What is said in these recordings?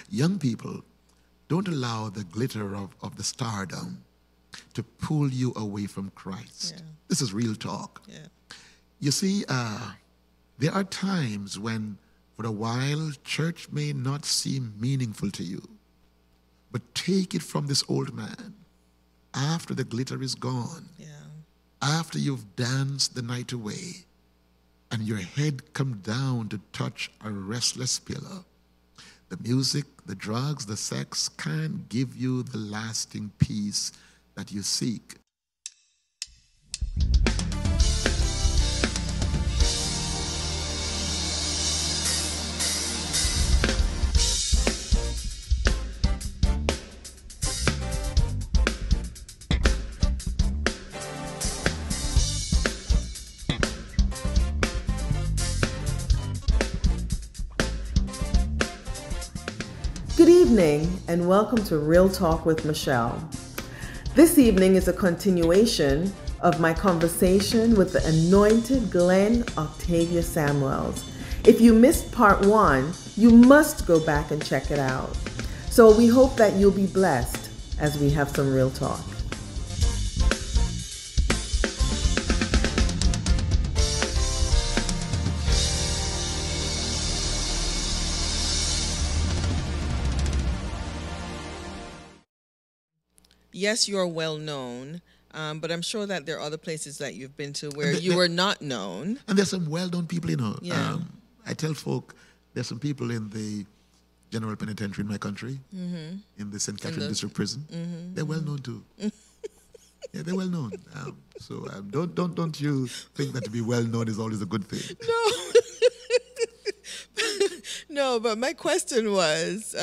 Young people, don't allow the glitter of the stardom to pull you away from Christ. Yeah. This is real talk. Yeah. You see, there are times when, for a while, church may not seem meaningful to you. But take it from this old man. After the glitter is gone, Yeah. after you've danced the night away, and your head come down to touch a restless pillow, the music, the drugs, the sex can't give you the lasting peace that you seek. Good evening and welcome to Real Talk with Michelle. This evening is a continuation of my conversation with the anointed Glen Octavia Samuels. If you missed part 1, you must go back and check it out. So we hope that you'll be blessed as we have some real talk. Yes, you're well known, but I'm sure that there are other places that you've been to where you were not known. And there's some well-known people, you know. Yeah. I tell folk there's some people in the general penitentiary in my country, in the St. Catherine District Prison. They're well-known too. Yeah, they're well-known. So don't you think that to be well-known is always a good thing. No. No, but my question was,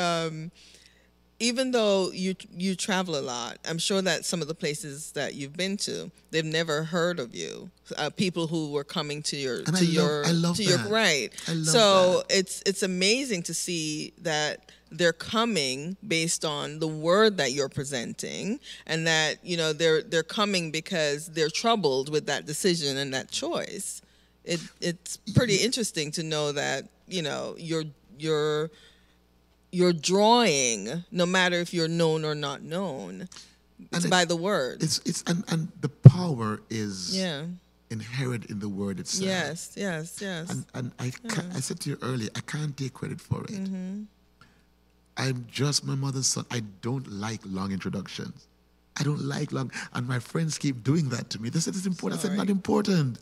even though you travel a lot, I'm sure that some of the places that you've been to, they've never heard of you. People who were coming to your I love that. Right. I love so that. it's amazing to see that they're coming based on the word that you're presenting, and that they're coming because they're troubled with that decision and that choice. It's pretty interesting to know that you're drawing, no matter if you're known or not known. It's by the word. And the power is inherent in the word itself. Yes. And I said to you earlier, I can't take credit for it. I'm just my mother's son. I don't like long introductions. I don't like long, and my friends keep doing that to me. They said it's important. Sorry. I said not important.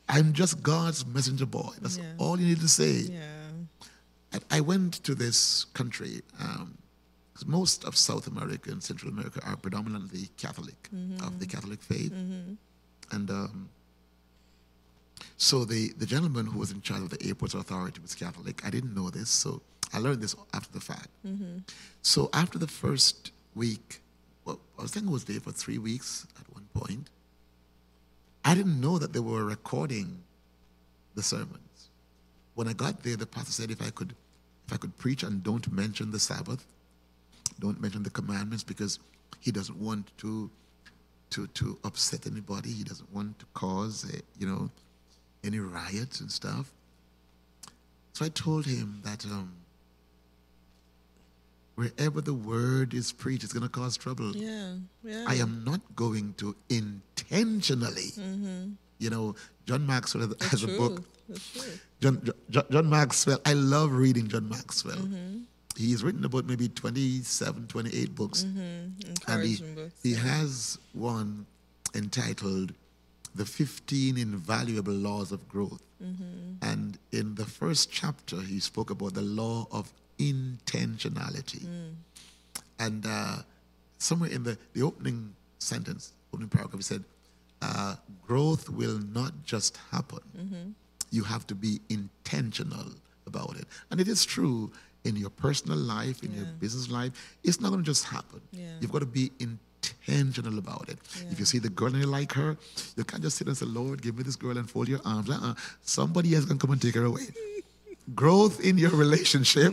I'm just God's messenger boy. That's all you need to say. Yeah. I went to this country. 'Cause most of South America and Central America are predominantly Catholic, of the Catholic faith. And so the gentleman who was in charge of the airport authority was Catholic. I didn't know this, so I learned this after the fact. So after the first week, well, I was thinking I was there for 3 weeks at one point. I didn't know that they were recording the sermons. When I got there, the pastor said if I could preach and don't mention the Sabbath, don't mention the commandments, because he doesn't want to upset anybody. He doesn't want to cause any riots and stuff. So I told him that wherever the word is preached, it's going to cause trouble. Yeah. I am not going to intentionally. John Maxwell has a book. John Maxwell, I love reading John Maxwell. He's written about maybe 27, 28 books. Encouraging books. He has one entitled The 15 Invaluable Laws of Growth. And in the first chapter, he spoke about the law of intentionality. And somewhere in the opening sentence, opening paragraph, he said, growth will not just happen. You have to be intentional about it. And it is true in your personal life, in your business life. It's not going to just happen. You've got to be intentional about it. If you see the girl and you like her, you can't just sit and say, Lord, give me this girl and fold your arms. Somebody else can come and take her away. Growth in your relationship,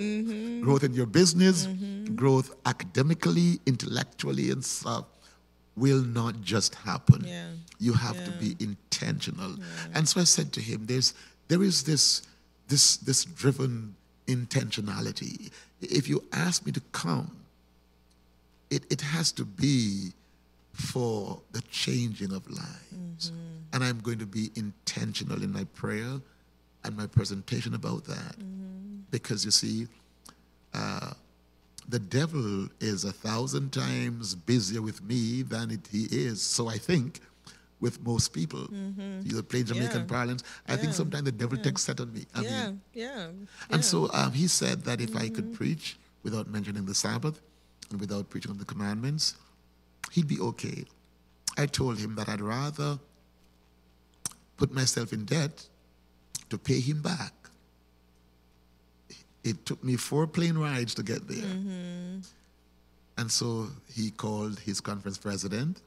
growth in your business, growth academically, intellectually, and stuff will not just happen. You have to be intentional. And so I said to him, there is this driven intentionality. If you ask me to come, it has to be for the changing of lives. And I'm going to be intentional in my prayer and my presentation about that. Because you see, the devil is 1,000 times busier with me than he is, so I think, with most people. You're playing Jamaican parlance. I think sometimes the devil takes set on me. I mean, and so he said that if I could preach without mentioning the Sabbath and without preaching on the commandments, he'd be okay. I told him that I'd rather put myself in debt to pay him back. It took me 4 plane rides to get there. And so he called his conference president.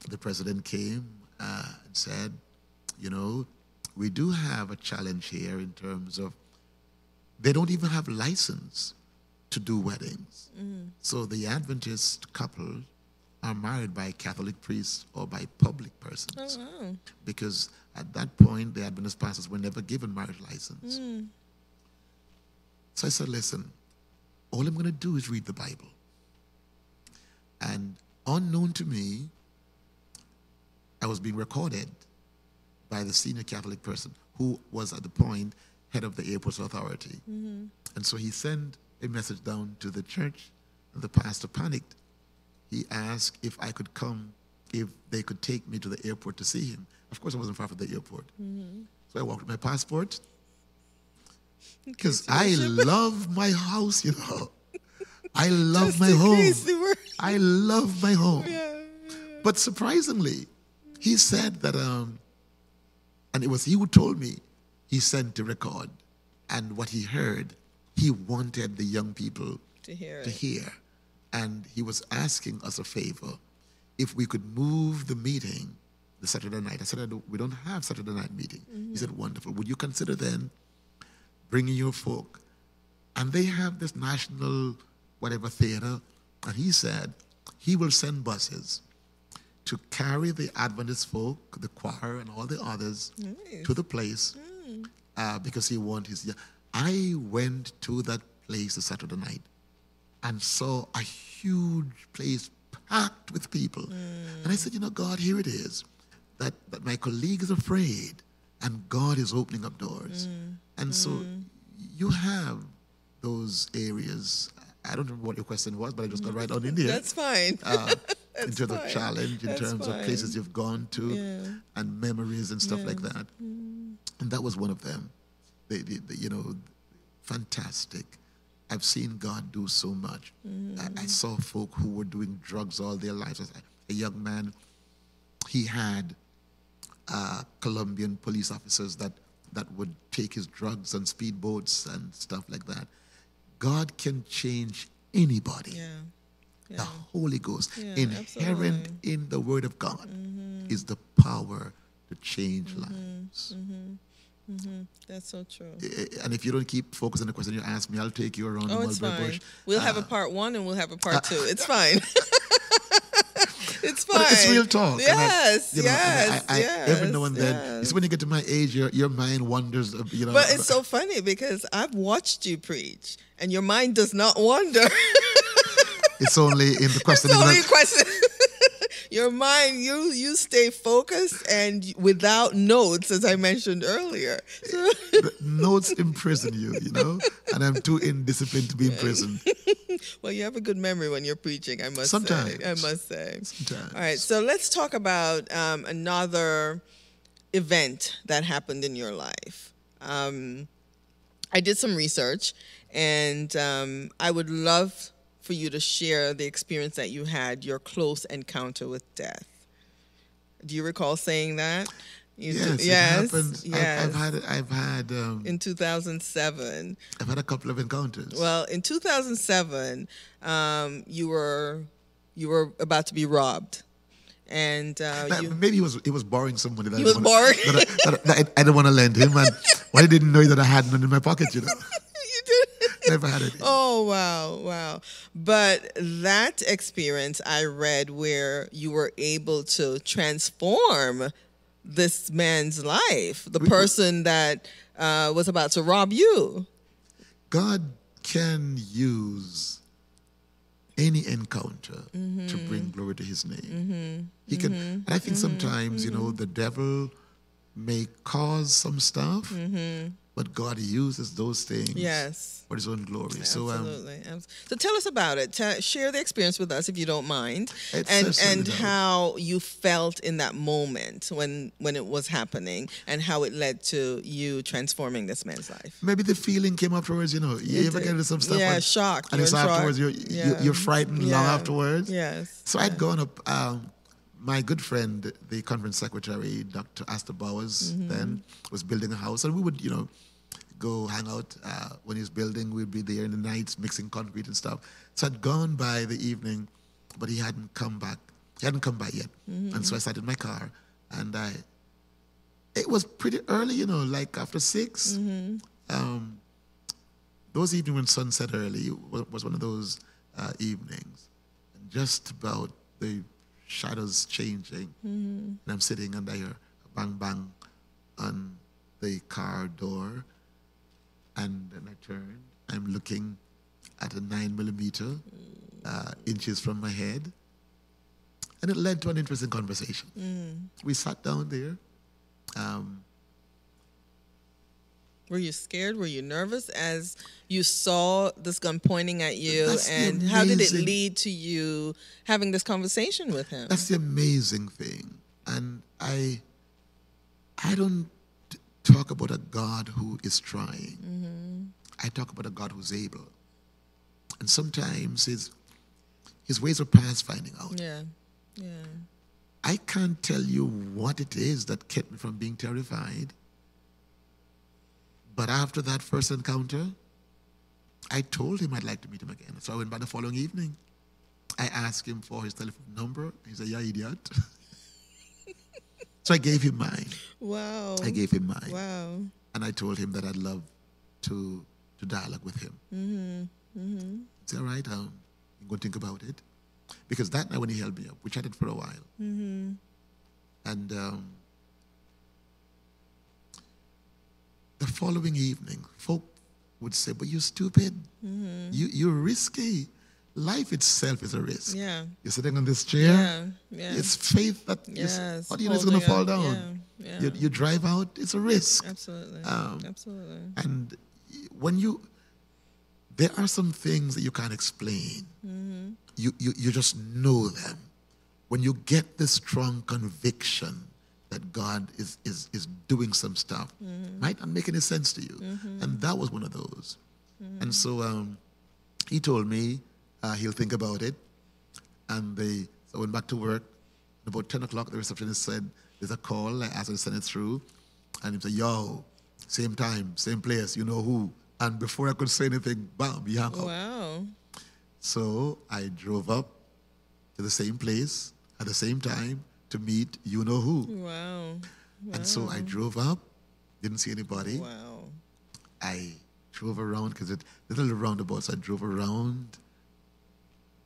The president came and said, you know, we do have a challenge here in terms of they don't even have license to do weddings. So the Adventist couple are married by Catholic priests or by public persons. Because at that point, the Adventist pastors were never given marriage license. So I said, listen, all I'm going to do is read the Bible. And unknown to me, I was being recorded by the senior Catholic person who was at the point head of the airport authority. And so he sent a message down to the church, and the pastor panicked. He asked if I could come, if they could take me to the airport to see him. Of course, I wasn't far from the airport. So I walked with my passport, because I love my house, you know. I love my home. I love my home. But surprisingly, he said that, and it was he who told me, he sent to record. And what he heard, he wanted the young people to hear. And he was asking us a favor, if we could move the meeting the Saturday night. I said, we don't have Saturday night meeting. He said, wonderful. Would you consider then bringing your folk? And they have this national whatever theater. And he said he will send buses to carry the Adventist folk, the choir, and all the others to the place because he wants his... I went to that place the Saturday night and saw a huge place packed with people. And I said, you know, God, here it is, that my colleague is afraid and God is opening up doors. And so you have those areas. I don't remember what your question was, but I just got right on in there. That's fine. In terms of challenge, in terms of places you've gone to and memories and stuff like that. And that was one of them. You know, fantastic. I've seen God do so much. I saw folk who were doing drugs all their lives. A young man, he had Colombian police officers that would take his drugs on speedboats and stuff like that. God can change anybody. The Holy Ghost, inherent in the Word of God, is the power to change lives. That's so true. And if you don't keep focusing on the question you ask me, I'll take you around the Mulberry Bush. Fine. We'll have a part 1 and we'll have a part 2. It's fine. It's fine. But it's real talk. Yes, every now and then, it's when you get to my age, your mind wanders. You know. But it's so funny because I've watched you preach, and your mind does not wander. It's only in the question. It's only a question. Your mind, you stay focused and without notes, as I mentioned earlier. So. Notes imprison you, you know, and I'm too indisciplined to be imprisoned. Well, you have a good memory when you're preaching, I must Sometimes. say. I must say. Sometimes. All right, so let's talk about another event that happened in your life. I did some research, and I would love for you to share the experience that you had, your close encounter with death. Do you recall saying that? Yes, it happened. Yes. I've had in 2007. I've had a couple of encounters. Well, in 2007, you were about to be robbed, and maybe he was borrowing some money. He was borrowing. That I didn't want to lend him, and I didn't know that I had none in my pocket. You know. You did. Never had it. Oh, wow. But that experience I read where you were able to transform this man's life, the person that was about to rob you. God can use any encounter to bring glory to his name. He can, and I think sometimes, the devil may cause some stuff, but God uses those things for his own glory. Absolutely. So tell us about it. Share the experience with us, if you don't mind, It's and how you felt in that moment when it was happening, and how it led to you transforming this man's life. Maybe the feeling came afterwards, you ever get into some stuff? Yeah, shocked. And it's afterwards, you're frightened long afterwards. Yes. So I'd gone up, my good friend, the conference secretary, Dr. Astor Bowers, then was building a house, and we would, go hang out when he was building. We'd be there in the nights mixing concrete and stuff. So I'd gone by the evening, but he hadn't come back. He hadn't come by yet. And so I sat in my car, and it was pretty early, like after 6. Those evenings when sun set early was one of those evenings. And just about the shadows changing, and I'm sitting and I hear a bang bang on the car door, and then I turned. I'm looking at a 9mm, inches from my head, and it led to an interesting conversation. We sat down there. Were you scared? Were you nervous as you saw this gun pointing at you? That's and how did it lead to you having this conversation with him? That's the amazing thing. And I don't talk about a God who is trying. I talk about a God who's able. And sometimes his ways are past finding out. Yeah. I can't tell you what it is that kept me from being terrified. But after that first encounter, I told him I'd like to meet him again. So I went back the following evening. I asked him for his telephone number. He said, "Yeah, idiot." So I gave him mine. Wow. I gave him mine. Wow. And I told him that I'd love to dialogue with him. He said, "All right, I'm going to think about it." Because that night when he held me up, we chatted for a while. And the following evening, folk would say, "But you're stupid. You're risky. Life itself is a risk. Yeah. You're sitting on this chair. Yeah. It's faith that what do you know is going to fall down. Yeah. You drive out, it's a risk." Absolutely. Absolutely. And when there are some things that you can't explain. You just know them. When you get this strong conviction that God is doing some stuff, might not make any sense to you. And that was one of those. And so he told me he'll think about it. And so I went back to work. About 10 o'clock, the receptionist said, "There's a call." I asked her to send it through. And he said, "Yo, same time, same place, you know who." And before I could say anything, bam, he hung up. Wow. So I drove up to the same place at the same time to meet you know who. Wow. And so I drove up, didn't see anybody. Wow. I drove around because it's a little roundabout, so I drove around.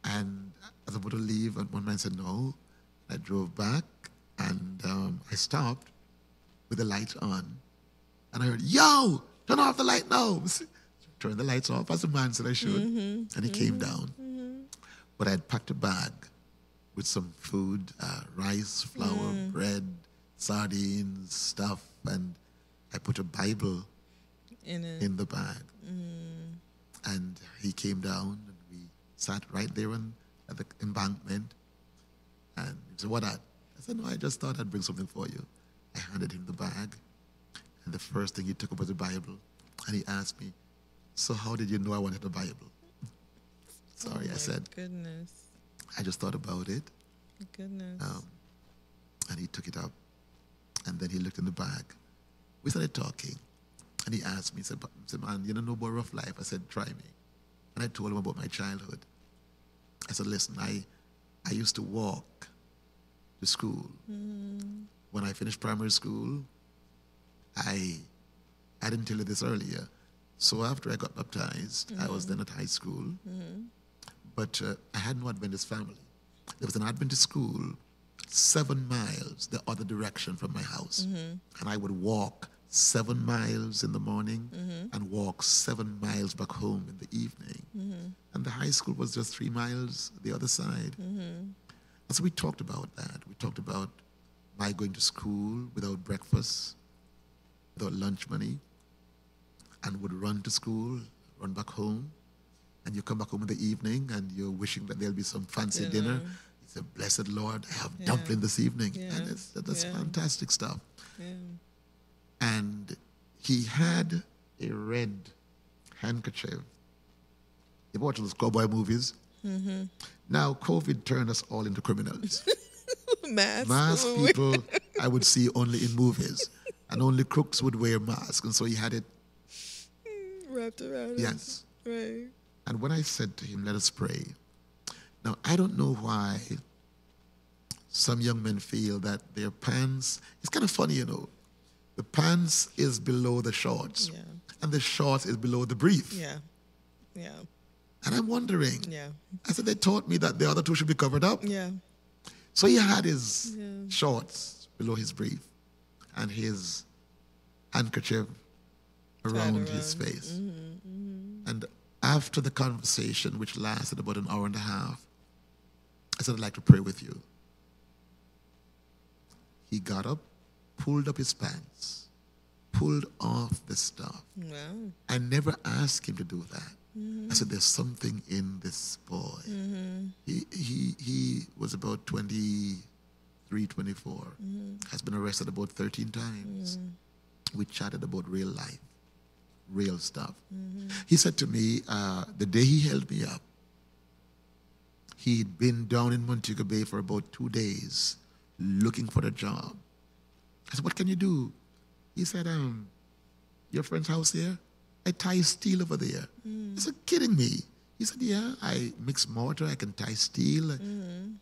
And as I was about to leave, and one man said no. I drove back and I stopped with the lights on. And I heard, "Yo, turn off the light now." Turn the lights off, as the man said I should. And he came down. But I had packed a bag with some food, rice, flour, bread, sardines, stuff. And I put a Bible in the bag. And he came down and we sat right there at the embankment. And he said, "What at?" I said, "No, I just thought I'd bring something for you." I handed him the bag. And the first thing he took up was the Bible. And he asked me, "So how did you know I wanted a Bible?" Sorry, I said. Goodness. I just thought about it. Goodness. And he took it up. And then he looked in the bag. We started talking. And he asked me, he said, "Man, you don't know about rough life?" I said, "Try me." And I told him about my childhood. I said, "Listen, I used to walk to school. When I finished primary school, I didn't tell you this earlier. So after I got baptized, I was then at high school. But I had no Adventist family. There was an Adventist school 7 miles the other direction from my house. And I would walk 7 miles in the morning and walk 7 miles back home in the evening. And the high school was just 3 miles the other side. And so we talked about that. We talked about my going to school without breakfast, without lunch money, and would run to school, run back home, and you come back home in the evening and you're wishing that there'll be some fancy dinner. You say, blessed Lord, I have dumpling this evening. And that's fantastic stuff. And he had a red handkerchief. You watch those cowboy movies? Now, COVID turned us all into criminals. Mask people I would see only in movies. And only crooks would wear masks. And so he had it wrapped around. Yes. Right. And when I said to him, let us pray. Now, I don't know why some young men feel that their pants, it's kind of funny, you know. The pants is below the shorts. Yeah. And the shorts is below the brief. Yeah. Yeah. And I'm wondering. Yeah. I said, they taught me that the other two should be covered up. Yeah. So he had his shorts below his brief and his handkerchief around his face. And after the conversation, which lasted about an hour and a half, I said, I'd like to pray with you. He got up, pulled up his pants, pulled off the stuff. Wow. I never asked him to do that. I said, there's something in this boy. He was about 23, 24, has been arrested about 13 times. We chatted about real life, real stuff. He said to me, the day he held me up, he'd been down in Montego Bay for about 2 days looking for a job. I said, what can you do? He said, your friend's house here? I tie steel over there. I said, kidding me? He said, yeah, I mix mortar, I can tie steel.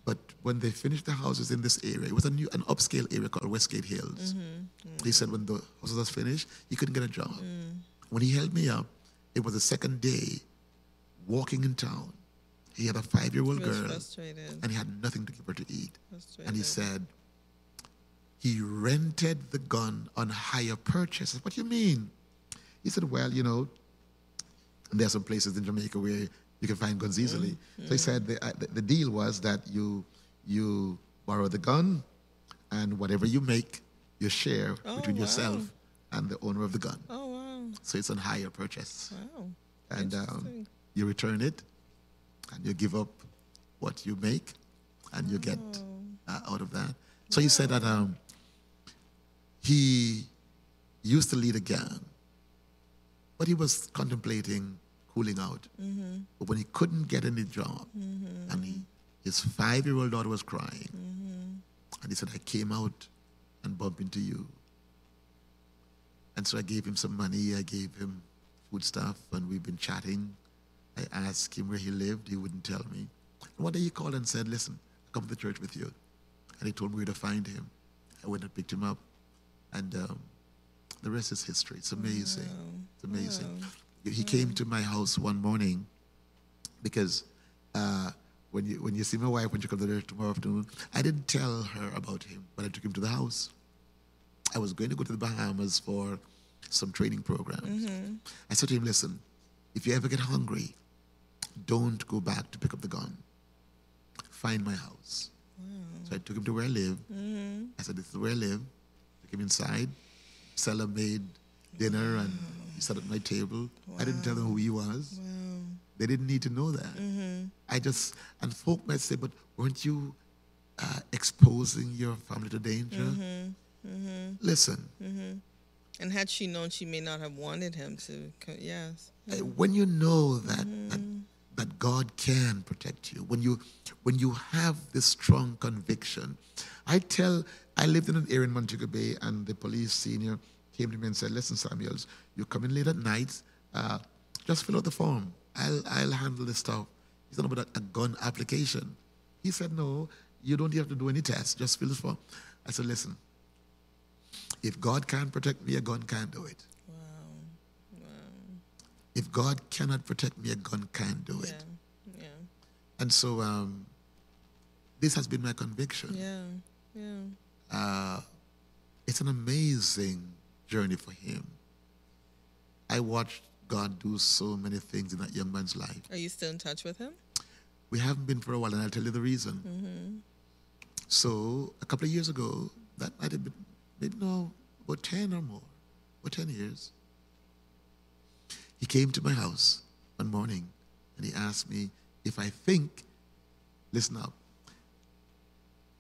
But when they finished the houses in this area, it was an upscale area called Westgate Hills. He said when the houses was finished, he couldn't get a job. When he held me up, it was the second day walking in town. He had a 5-year-old girl, frustrated. And he had nothing to give her to eat. Frustrated. And he said, he rented the gun on hire purchase. I said, what do you mean? He said, well, you know, there are some places in Jamaica where you can find guns easily. So he said the deal was that you borrow the gun, and whatever you make, you share between yourself and the owner of the gun. Oh, wow. So it's on hire purchase. Wow. And you return it, and you give up what you make, and you get out of that. So he said that he used to lead a gang, but he was contemplating cooling out. But when he couldn't get any job, and his 5-year-old daughter was crying, and he said, I came out and bumped into you. And so I gave him some money, I gave him food stuff, and we've been chatting. I asked him where he lived, he wouldn't tell me. And one day he called and said, listen, I'll come to the church with you. And he told me where to find him. I went and picked him up, and the rest is history. It's amazing. Wow. It's amazing. Wow. He came to my house one morning because when you see my wife, when she comes there tomorrow afternoon, I didn't tell her about him, but I took him to the house. I was going to go to the Bahamas for some training programs. I said to him, listen, if you ever get hungry, don't go back to pick up the gun. Find my house. So I took him to where I live. I said, this is where I live. Took him inside. Stella made dinner and he sat at my table. I didn't tell them who he was. They didn't need to know that. And folk might say, but weren't you exposing your family to danger? Listen. And had she known, she may not have wanted him to, yes. When you know that God can protect you, when you have this strong conviction, I lived in an area in Montego Bay, and the police senior came to me and said, listen, Samuels, you come in late at night, just fill out the form. I'll handle this stuff. He said, about a gun application. He said, no, you don't have to do any tests, just fill this form. I said, listen, if God can't protect me, a gun can't do it. Wow. If God cannot protect me, a gun can't do it. Yeah. And so this has been my conviction. It's an amazing journey for him. I watched God do so many things in that young man's life. Are you still in touch with him? We haven't been for a while, and I'll tell you the reason. So a couple of years ago, that might have been maybe about 10 or more, about 10 years. He came to my house one morning and he asked me if I think, listen up,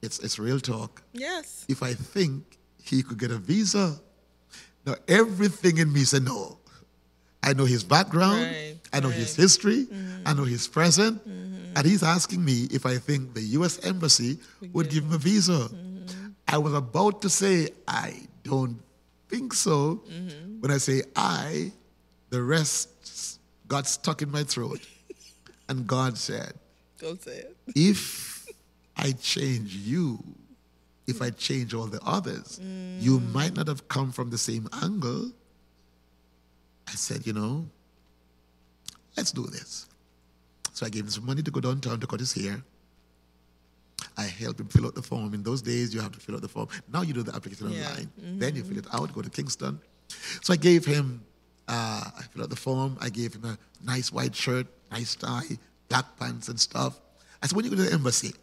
it's real talk. Yes. If I think he could get a visa. Now everything in me said no. I know his background, Right, I know his history, I know his present, and he's asking me if I think the U.S. Embassy would give him a visa. I was about to say, I don't think so. When I say I, the rest got stuck in my throat. And God said, Don't say it. if I change you, if I change all the others, you might not have come from the same angle. I said, let's do this. So I gave him some money to go downtown to cut his hair. I helped him fill out the form. In those days, you have to fill out the form. Now you do the application online. Then you fill it out, go to Kingston. So I gave him, I filled out the form. I gave him a nice white shirt, nice tie, black pants and stuff. I said, when you go to the embassy,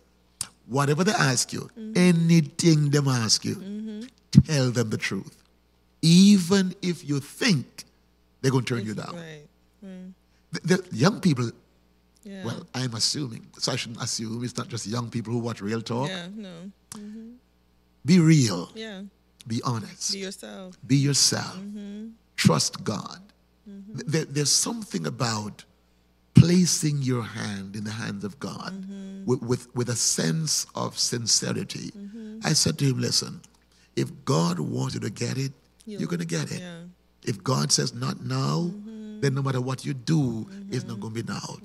whatever they ask you, anything they ask you, tell them the truth. Even if you think they're going to turn you down. Right. The young people, Yeah. well, I'm assuming, so I shouldn't assume it's not just young people who watch Real Talk. Yeah, no. Be real. Yeah. Be honest. Be yourself. Be yourself. Trust God. There's something about placing your hand in the hands of God with a sense of sincerity. I said to him, listen, if God wants you to get it, you're going to get it. Yeah. If God says not now, then no matter what you do, it's not going to be now.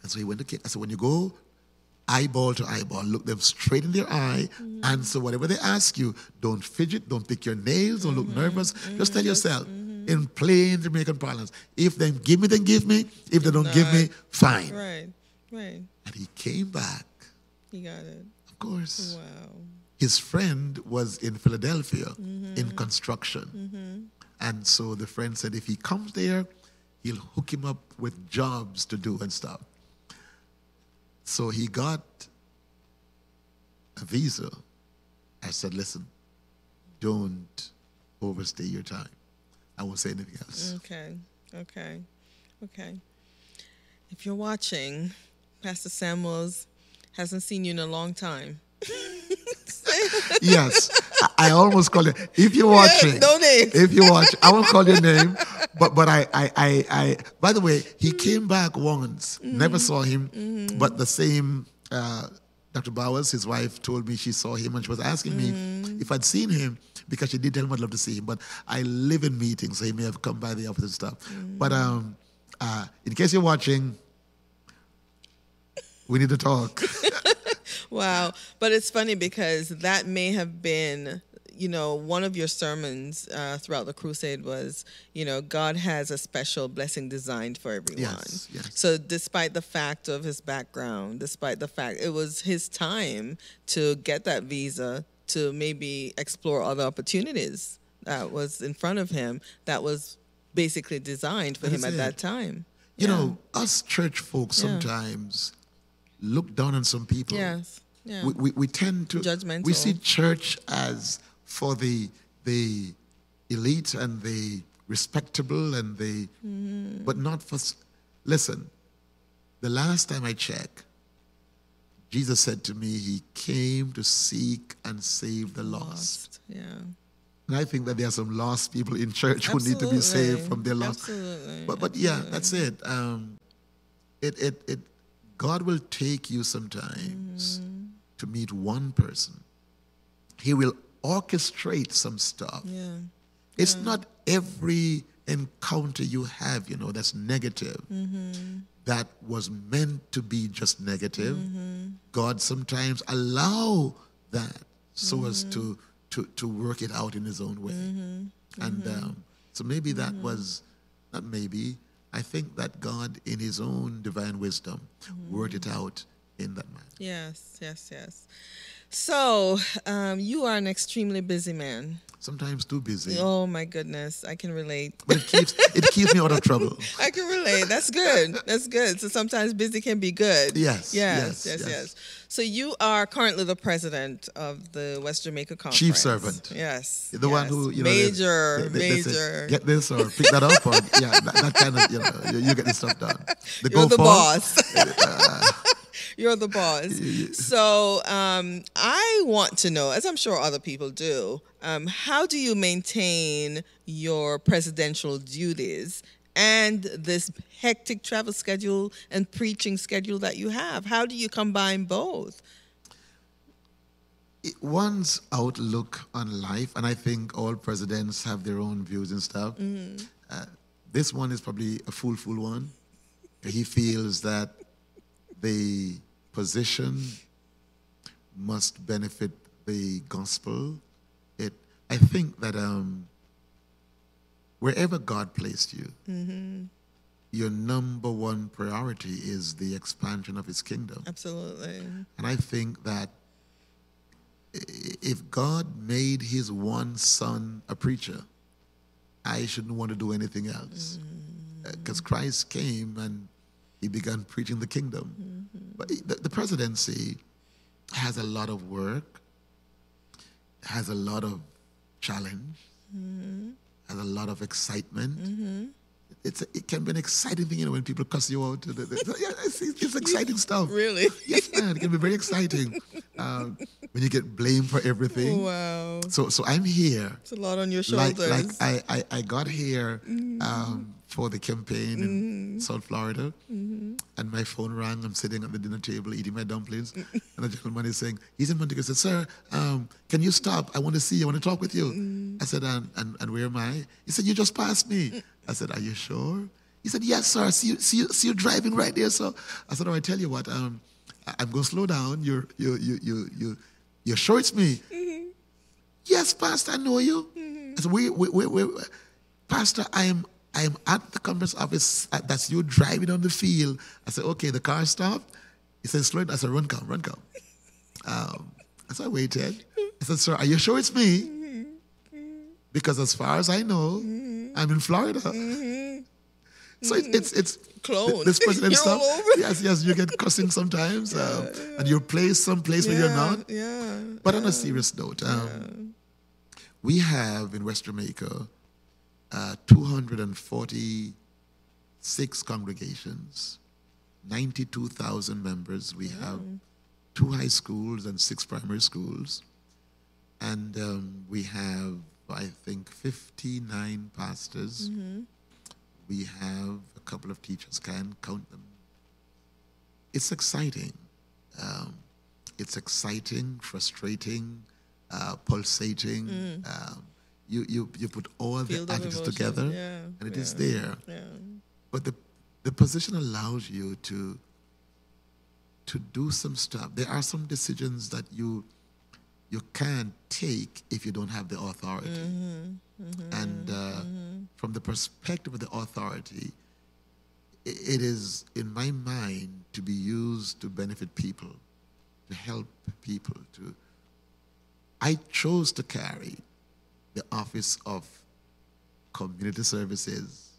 And so he went to, I said, when you go eyeball to eyeball, look them straight in their eye, answer whatever they ask you. Don't fidget, don't pick your nails, don't look nervous. Just tell yourself, in plain Jamaican parlance, if they give me, then give me. If they don't give me, fine. Right. And he came back. You got it. Of course. Wow. His friend was in Philadelphia in construction. And so the friend said if he comes there, he'll hook him up with jobs to do and stuff. So he got a visa. I said, listen, don't overstay your time. I won't say anything else. Okay. If you're watching, Pastor Samuels hasn't seen you in a long time. Yes, I almost called it. If you're watching, No name. If you watch, I won't call your name. But I. By the way, he came back once. Never saw him. But the same Dr. Bowers, his wife, told me she saw him and she was asking me if I'd seen him because she did tell him I'd love to see him. But I live in meetings, so he may have come by the office and stuff. But in case you're watching, we need to talk. Wow. But it's funny because that may have been, one of your sermons throughout the crusade was, God has a special blessing designed for everyone. Yes. So despite the fact of his background, despite the fact it was his time to get that visa, to maybe explore other opportunities that was in front of him, that was basically designed for him at that time. You know, us church folks sometimes look down on some people. Yes. Yeah. We tend to Judgmental. We see church as for the elite and the respectable and the but not for. Listen, the last time I checked, Jesus said to me, He came to seek and save the lost. Yeah. And I think that there are some lost people in church who need to be saved from their lost. Absolutely. But yeah, that's it. God will take you sometimes to meet one person. He will orchestrate some stuff. Yeah. It's not every encounter you have, that's negative. That was meant to be just negative. God sometimes allow that so as to work it out in His own way. And so maybe that was, not maybe, I think that God in His own divine wisdom worked it out in that manner. Yes. So you are an extremely busy man. sometimes too busy. Oh my goodness, I can relate. But it keeps me out of trouble. I can relate. That's good. That's good. So sometimes busy can be good. Yes. So you are currently the president of the West Jamaica Conference. Chief servant. Yes. The one who, major. They say, get this or pick that up, or that kind of, you get this stuff done. You're the boss. You're the boss. So I want to know, as I'm sure other people do, how do you maintain your presidential duties and this hectic travel schedule and preaching schedule that you have? How do you combine both? One's outlook on life, and I think all presidents have their own views and stuff. This one is probably a foolful one. He feels that the position must benefit the gospel. I think that wherever God placed you, your number one priority is the expansion of his kingdom. Absolutely. And I think that if God made his one son a preacher, I shouldn't want to do anything else. Because Christ came and he began preaching the kingdom. But the presidency has a lot of work, has a lot of challenge, has a lot of excitement. It can be an exciting thing, when people cuss you out. It's exciting stuff. Really? Yes, man. It can be very exciting when you get blamed for everything. Wow. So I'm here. It's a lot on your shoulders. I got here for the campaign in South Florida, and my phone rang. I'm sitting at the dinner table eating my dumplings, and the gentleman is saying, he's in Montego. I said, sir, can you stop? I want to see you. I want to talk with you. I said, and where am I? He said, you just passed me. I said, are you sure? He said, yes, sir. See you driving right there. So I said, I tell you what, I'm going to slow down. You're sure it's me? Yes, Pastor, I know you. I said, we Pastor, I am at the conference office. That's you driving on the field. I said, okay, the car stopped. He said, slow it. I said, run, come. So I waited. I said, sir, are you sure it's me? Because as far as I know, I'm in Florida. So it's clone. This president You're stuff. all over. Yes, you get cussing sometimes, and you're placed someplace where you're not. Yeah. But on a serious note, we have in West Jamaica 246 congregations, 92,000 members. We have 2 high schools and 6 primary schools, and we have, I think, 59 pastors. We have a couple of teachers, can't count them. It's exciting. It's exciting, frustrating, pulsating. You put all Field the of adjectives emotions, together, and it is there. Yeah. But the position allows you to do some stuff. There are some decisions that you can't take if you don't have the authority. And from the perspective of the authority, it is, in my mind, to be used to benefit people, to help people. I chose to carry the office of community services.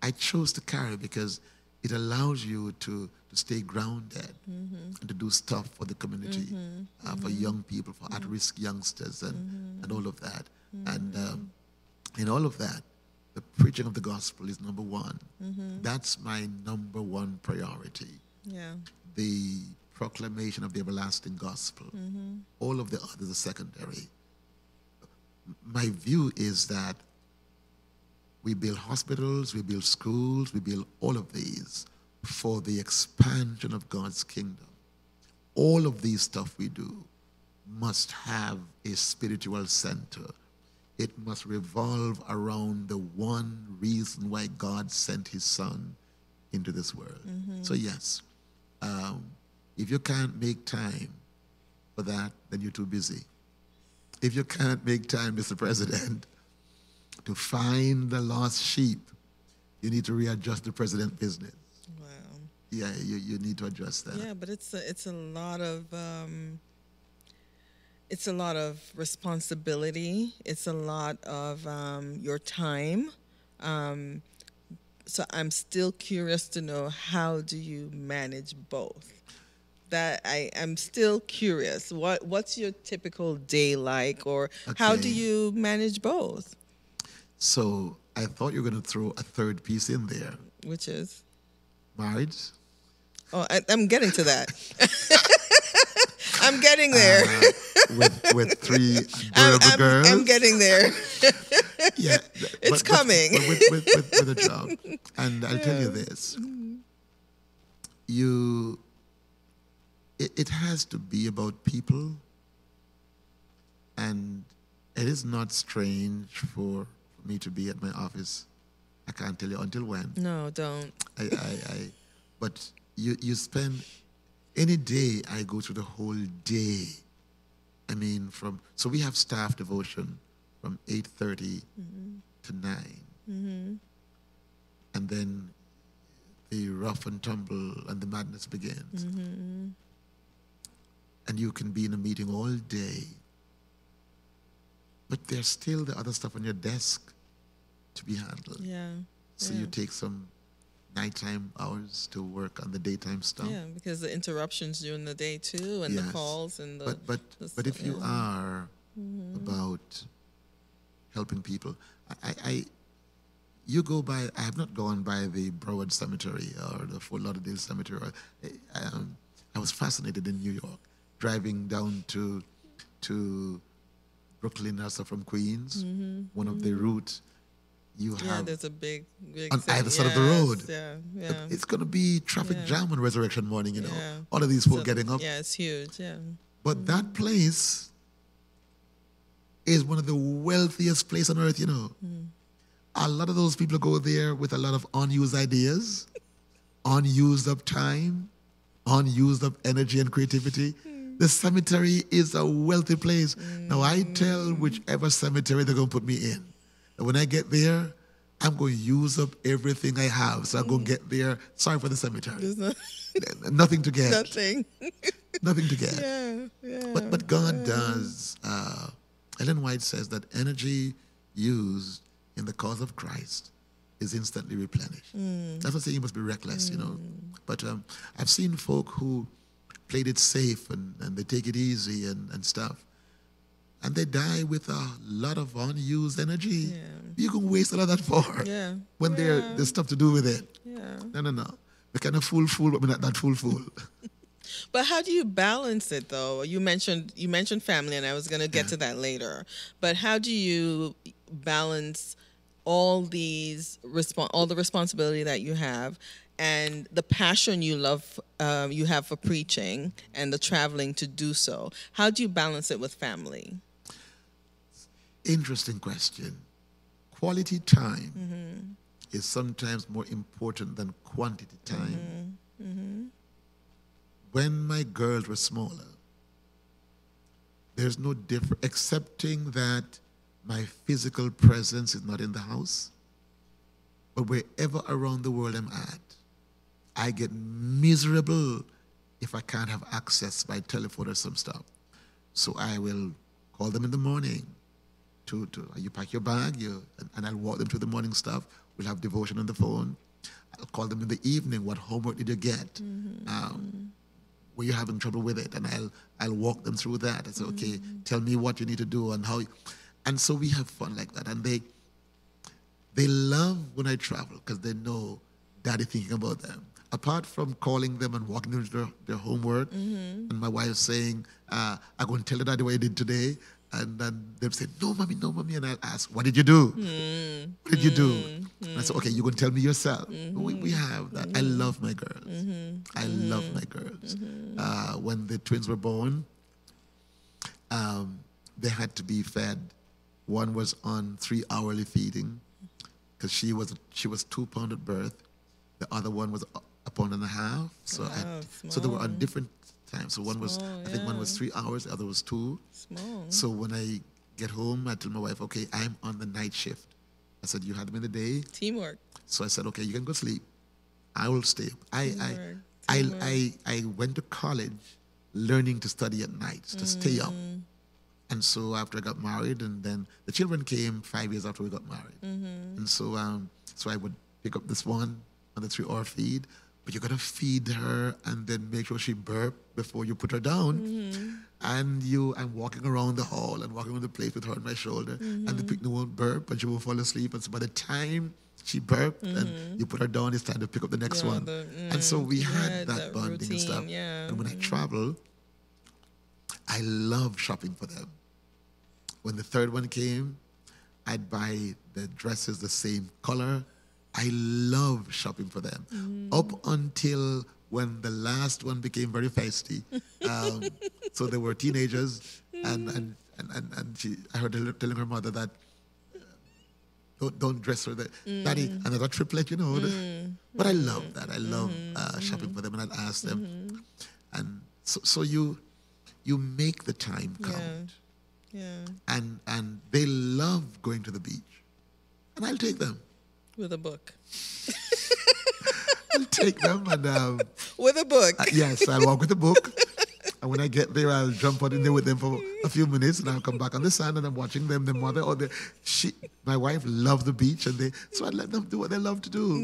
I chose to carry because it allows you to stay grounded and to do stuff for the community, for young people, for at-risk youngsters, and all of that. And in all of that, the preaching of the gospel is number one. That's my number one priority. Yeah. The proclamation of the everlasting gospel. All of the others are secondary. My view is that we build hospitals, we build schools, we build all of these for the expansion of God's kingdom. All of these stuff we do must have a spiritual center. It must revolve around the one reason why God sent his son into this world. So yes, if you can't make time for that, then you're too busy. If you can't make time, Mr. President, to find the lost sheep, you need to readjust the president business. Wow. Yeah, you need to adjust that. Yeah, but it's a lot of It's a lot of responsibility. It's a lot of your time. So I'm still curious to know, how do you manage both? That I'm still curious. What's your typical day like, or how do Okay. you manage both? So I thought you were going to throw a third piece in there. Which is? Marriage. Oh, I'm getting to that. I'm getting there. With three adorable girls. I'm getting there. Yeah, It's coming. But with a job. And I'll tell you this. It has to be about people, and it is not strange for me to be at my office. I can't tell you until when. No, don't. But you spend any day. I go through the whole day. I mean, so we have staff devotion from 8:30 to 9, and then the rough and tumble and the madness begins. And you can be in a meeting all day, but there's still the other stuff on your desk to be handled. Yeah. So you take some nighttime hours to work on the daytime stuff. Yeah, because the interruptions during the day too, and the calls and the. But if you are about helping people, you go by. I have not gone by the Broward Cemetery or the Fort Lauderdale Cemetery. I was fascinated in New York, driving down to Brooklyn, also from Queens. One of the routes. You have there's a big on either side of the road. Yeah. It's going to be traffic jam on Resurrection Morning, Yeah. All of these folk getting up. Yeah, it's huge, yeah. But that place is one of the wealthiest places on earth, A lot of those people go there with a lot of unused ideas, unused up time, unused up energy and creativity. The cemetery is a wealthy place. Now, I tell whichever cemetery they're going to put me in. And when I get there, I'm going to use up everything I have. So I'm going to get there. Sorry for the cemetery. Nothing to get. Nothing. Nothing to get. Yeah. But God does. Ellen White says that energy used in the cause of Christ is instantly replenished. That's not saying you must be reckless, But I've seen folk who played it safe and they take it easy and stuff. And they die with a lot of unused energy. Yeah. You can waste a lot of that for. Yeah. When there's stuff to do with it. Yeah. No. We're kind of fool, but we're not that fool. But how do you balance it, though? You mentioned family, and I was going to get to that later. But how do you balance all the responsibility that you have, and the passion you have for preaching, and the traveling to do so? How do you balance it with family? Interesting question. Quality time is sometimes more important than quantity time. When my girls were smaller, there's no difference, excepting that my physical presence is not in the house. But wherever around the world I'm at, I get miserable if I can't have access by telephone or some stuff. So I will call them in the morning. You pack your bag, and I'll walk them through the morning stuff. We'll have devotion on the phone. I'll call them in the evening. What homework did you get? Were you having trouble with it? And I'll walk them through that. I say, okay, tell me what you need to do and how. And so we have fun like that. And they love when I travel because they know Daddy thinking about them. Apart from calling them and walking them through their homework, and my wife saying, I'm going to tell the Daddy what you did today. And then they'll say, no, mommy. And I'll ask, what did you do? What did you do? And I say, okay, you're going to tell me yourself. We have that. I love my girls. I love my girls. When the twins were born, they had to be fed. One was on 3-hourly feeding because she was 2 pounds at birth. The other one was 1.5 pounds. So they were on different times. So one was, I think one was 3 hours, the other was 2. Small. So when I get home, I tell my wife, okay, I'm on the night shift. I said, you had them in the day. Teamwork. So I said, okay, you can go sleep. I will stay. I went to college learning to study at night, to stay up. And so after I got married, and then the children came 5 years after we got married. And so so I would pick up this one on the 3-hour feed, but you got to feed her and then make sure she burp before you put her down. And I'm walking around the hall and walking around the place with her on my shoulder, and the picnic won't burp, and she won't fall asleep. And so by the time she burped and you put her down, it's time to pick up the next one. And so we had that bonding routine, and stuff. yeah. And when I travel, I love shopping for them. When the third one came, I'd buy the dresses the same color. I love shopping for them. Up until when the last one became very feisty. So they were teenagers, and I heard her telling her mother that don't dress her that daddy, another triplet, you know. But I love that. I love shopping for them, and I'd ask them, and so you make the time count. And they love going to the beach, and I'll take them with a book. I'll take them and with a book. Yes, I'll walk with a book. And when I get there, I'll jump out in there with them for a few minutes, and I'll come back on the sand, and I'm watching them. The mother or my wife love the beach, and so I let them do what they love to do.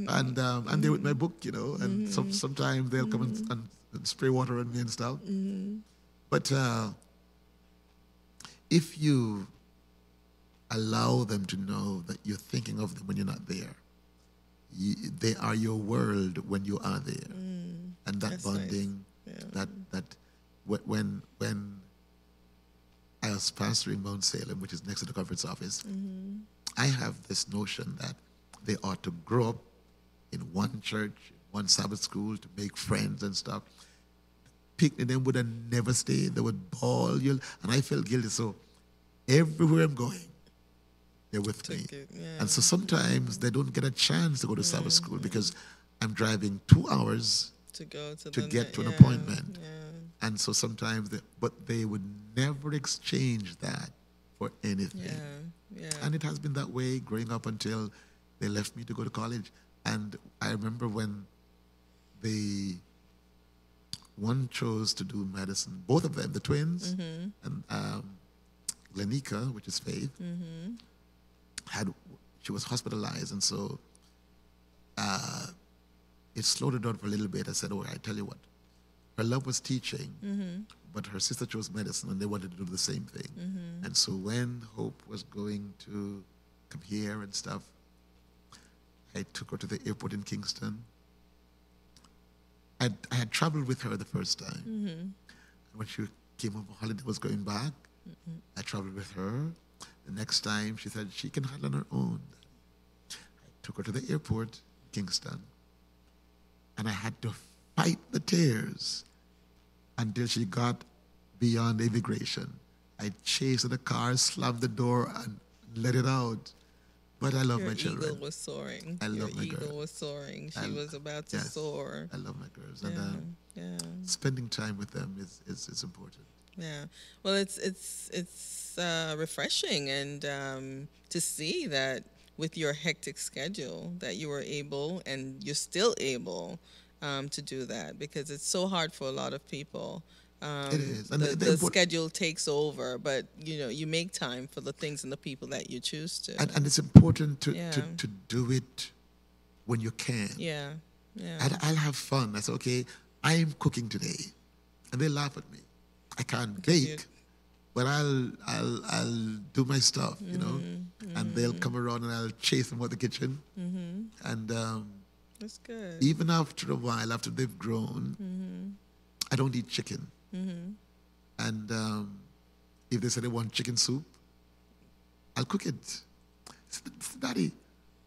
And they're with my book, you know. And sometimes they'll come and spray water on me and stuff. But if you allow them to know that you're thinking of them when you're not there, they are your world when you are there, and that bonding. Nice. That when I was pastoring Mount Salem, which is next to the conference office, I have this notion that they ought to grow up in one church, one Sabbath school, to make friends and stuff. Picnic them would have never stayed. They would bawl, and I felt guilty. So everywhere I'm going, they're with me. And so sometimes they don't get a chance to go to Sabbath school because I'm driving 2 hours to get to an appointment. And so sometimes but they would never exchange that for anything. And it has been that way growing up until they left me to go to college. And I remember when one chose to do medicine, both of them, the twins, and Glenica, which is Faith, she was hospitalized, and so it slowed her down for a little bit. I said, I tell you what, her love was teaching, but her sister chose medicine, and they wanted to do the same thing. And so when Hope was going to come here and stuff, I took her to the airport in Kingston. I had traveled with her the first time. And when she came home for holiday, was going back, I traveled with her. The next time, she said she can handle on her own. I took her to the airport in Kingston, and I had to fight the tears until she got beyond immigration. I chased in the car, slammed the door, and let it out. But I love my children. Your eagle was soaring. I love my girls. Your eagle was soaring. She was about to soar. I love my girls. And spending time with them is important. Yeah. Well, it's refreshing and to see that with your hectic schedule that you were able and you're still able to do that, because it's so hard for a lot of people. It is. And the schedule takes over, but you make time for the things and the people that you choose to. And it's important to do it when you can. Yeah. I'll have fun. I say, okay, I'm cooking today, and they laugh at me. I can't bake, but I'll do my stuff, and they'll come around and I'll chase them out the kitchen. And that's good. Even after a while, after they've grown, I don't eat chicken. And if they say they want chicken soup, I'll cook it. Daddy,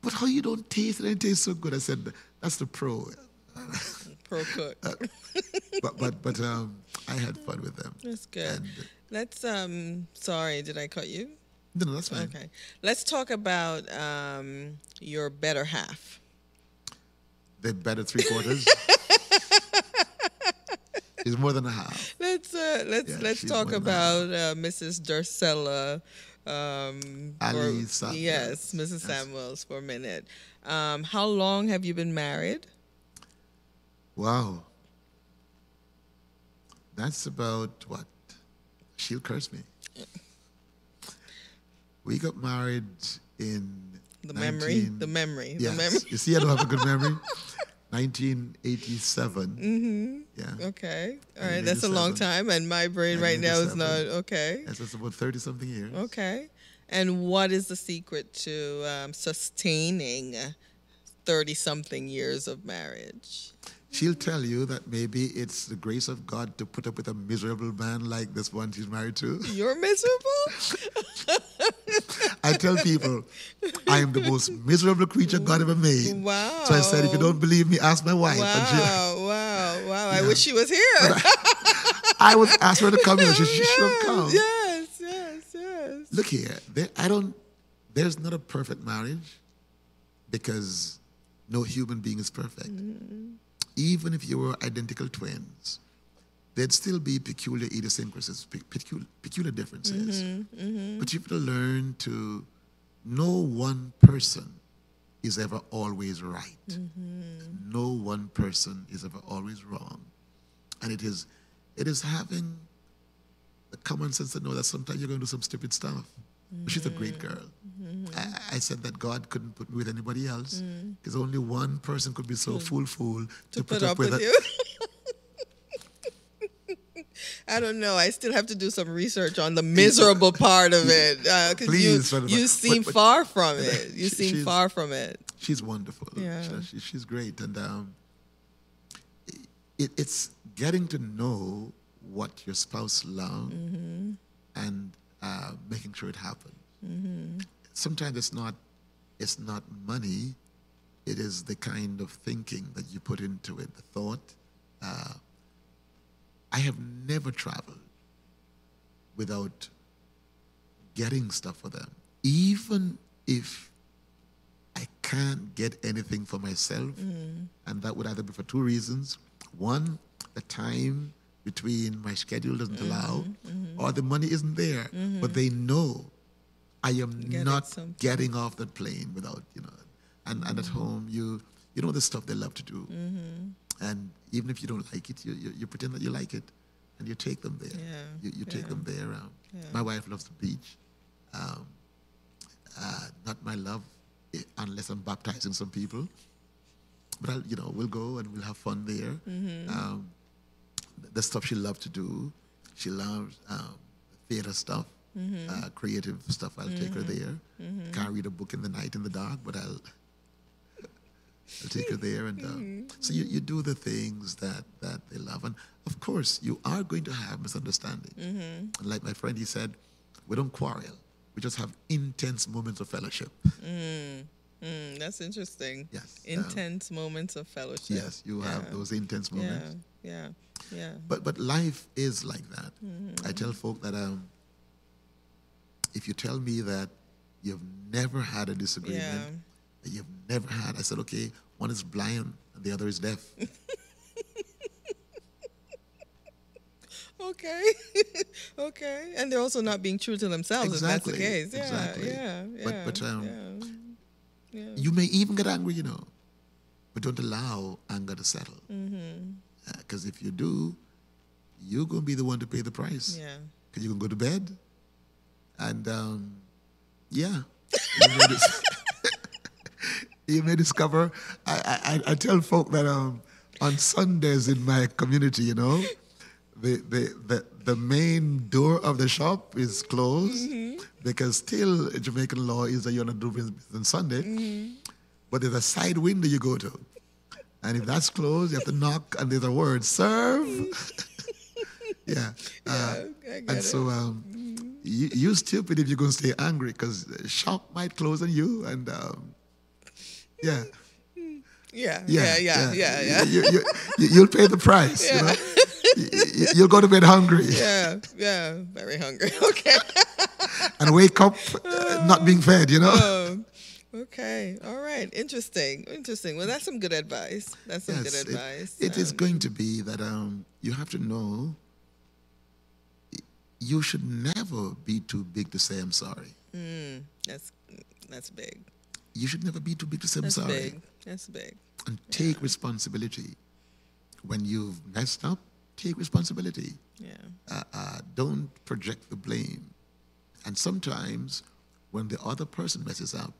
but how you don't taste it? It tastes so good. I said, that's the pro. Pro cook. But I had fun with them. That's good. And, let's sorry, did I cut you? No, that's fine. Okay. Let's talk about your better half. The better 3/4. She's more than a half. Let's talk about Mrs. Darcella. Yes, Mrs. Samuels for a minute. How long have you been married? Wow. That's about, what, she'll curse me. We got married in the memory. Yes. You see, I don't have a good memory. 1987. Yeah. Okay. All right. That's a long time, and my brain right now is not okay. Yes, that's about 30-something years. Okay. And what is the secret to sustaining 30-something years of marriage? She'll tell you that maybe it's the grace of God to put up with a miserable man like this one she's married to. You're miserable? I tell people, I am the most miserable creature God ever made. Wow. So I said, if you don't believe me, ask my wife. Wow. Yeah. I wish she was here. I was asked her to come here. She should have come. Yes. Look here. There's not a perfect marriage because no human being is perfect. Even if you were identical twins, there'd still be peculiar idiosyncrasies, peculiar differences. But you have to learn to no one person is ever always right. No one person is ever always wrong. And it is having the common sense to know that sometimes you're going to do some stupid stuff. But she's a great girl. I said that God couldn't put me with anybody else because only one person could be so fool to put up with you. I don't know. I still have to do some research on the miserable part of it because you seem far from it. You seem far from it. She's wonderful. Yeah. She's great. And it's getting to know what your spouse loves and making sure it happens. Sometimes it's not money. It is the kind of thinking that you put into it, the thought. I have never traveled without getting stuff for them. Even if I can't get anything for myself, and that would either be for two reasons. One, the time between my schedule doesn't allow, or the money isn't there. But they know I am not getting off that plane without, and at home, you know the stuff they love to do. And even if you don't like it, you pretend that you like it, and you take them there. You take them there. My wife loves the beach. Not my love, unless I'm baptizing some people. But we'll go and we'll have fun there. The stuff she loves to do, she loves theater stuff, creative stuff. I'll take her there. Can't read a book in the night in the dark, but I'll take her there. And so you do the things that they love. And of course, you are going to have misunderstanding. And like my friend, he said, we don't quarrel. We just have intense moments of fellowship. That's interesting. Yes. Intense moments of fellowship. Yes, you have those intense moments. Yeah. But life is like that. I tell folk that if you tell me that you've never had a disagreement, that you've never had, I said, okay, one is blind and the other is deaf. Okay. And they're also not being true to themselves, exactly. if that's the case. Exactly. But Yeah. You may even get angry, but don't allow anger to settle. Because if you do, you're going to be the one to pay the price. Yeah. Because you can go to bed, and you may discover. I tell folk that on Sundays in my community, the main door of the shop is closed because still Jamaican law is that you're not doing business on Sunday, but there's a side window you go to. And if that's closed, you have to knock and there's a word, serve. And so you're stupid if you're going to stay angry because the shop might close on you and You'll pay the price. You'll go to bed hungry. Very hungry. Okay. And wake up not being fed. Okay. All right. Interesting. Well, that's some good advice. It is going to be that you have to know you should never be too big to say I'm sorry. That's big. You should never be too big to say I'm sorry. That's big. And take responsibility. When you've messed up, take responsibility. Yeah. Don't project the blame. And sometimes when the other person messes up,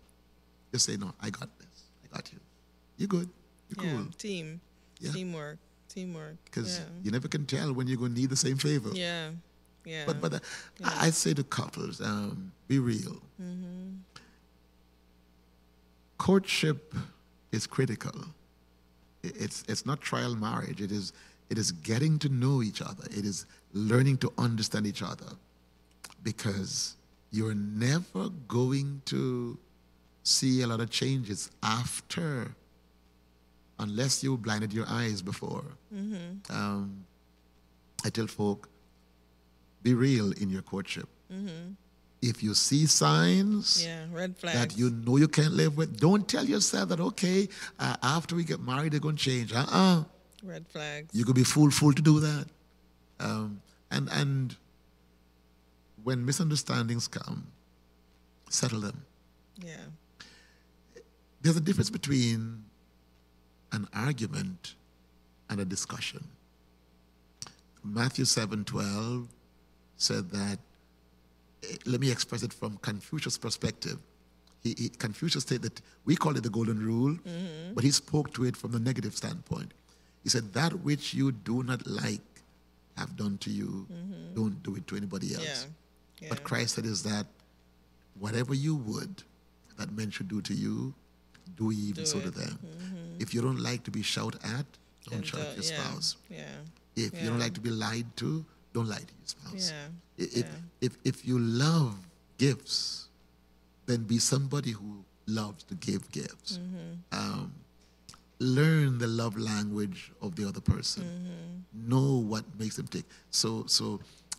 just say, no, I got this. I got you. You're good. You're cool. Team. Yeah. Teamwork. Because you never can tell when you're going to need the same favor. Yeah. Yeah. But I say to couples, be real. Mm-hmm. Courtship is critical. It's not trial marriage. It is getting to know each other. It is learning to understand each other, because you're never going to see a lot of changes after, unless you blinded your eyes before. Mm-hmm. I tell folk, be real in your courtship. Mm-hmm. If you see signs red flags that you know you can't live with, don't tell yourself that, okay, after we get married, they're going to change. Red flags. You could be fool to do that. And when misunderstandings come, settle them. Yeah. There's a difference between an argument and a discussion. Matthew 7:12 said that, let me express it from Confucius' perspective. Confucius stated that we call it the golden rule, mm-hmm. but he spoke to it from the negative standpoint. He said, that which you do not like have done to you, mm-hmm. don't do it to anybody else. Yeah. Yeah. But Christ said is that whatever you would that men should do to you, do ye even so to them. Mm-hmm. If you don't like to be shouted at, don't shout at your spouse. Yeah. If you don't like to be lied to, don't lie to your spouse. Yeah. If you love gifts, then be somebody who loves to give gifts. Mm-hmm. Learn the love language of the other person. Mm-hmm. Know what makes them tick. So